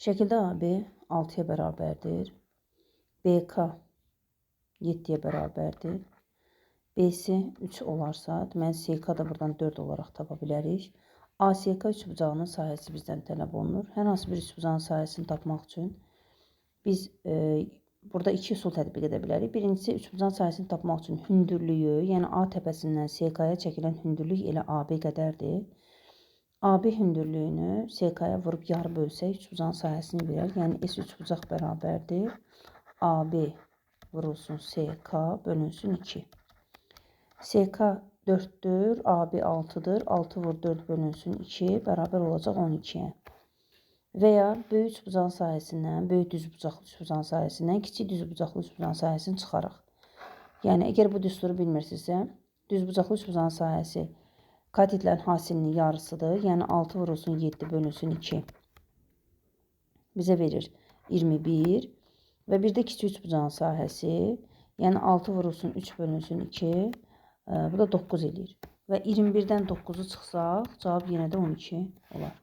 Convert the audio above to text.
Şəkildə AB 6-ya bərabərdir. BK 7-yə bərabərdir. BC 3 olarsa, deməli CK da buradan 4 olaraq tapa bilərik. ASK üçbucağının sahəsi bizdən tələb olunur. Hər hansı bir üçbucağın sahəsini tapmaq üçün biz burada iki üsul tətbiq edə bilərik. Birincisi, üçbucağın sahəsini tapmaq üçün hündürlüyü, yəni A təpəsindən CK-ya çəkilən hündürlük elə AB qədərdir. AB hündürlüyünü CK-ya vurub yarı bölsək, üçbucağın sahəsini verər. Yəni S üçbucaq bərabərdir. AB vurulsun CK bölünsün 2. CK 4'dür, AB 6'dır. 6 vur 4 bölünsün 2 bərabər olacaq 12-yə. Və ya böyük üçbucağın sahəsindən, böyük düzbucaqlı üçbucağın sahəsindən kiçik düzbucaqlı üçbucağın sahəsini çıxaraq. Yəni, əgər bu düsturu bilmirsinizsə, düzbucaqlı üçbucağın sahəsi katitlərin hasilinin yarısıdır. Yəni, 6 vurulsun 7 bölünsün 2 bizə verir 21. Və bir də kiçik üçbucağın sahəsi, yəni 6 vurulsun 3 bölünsün 2, bu da 9 eləyir. Və 21-dən 9-u çıxsaq, cavab yenə də 12 olar.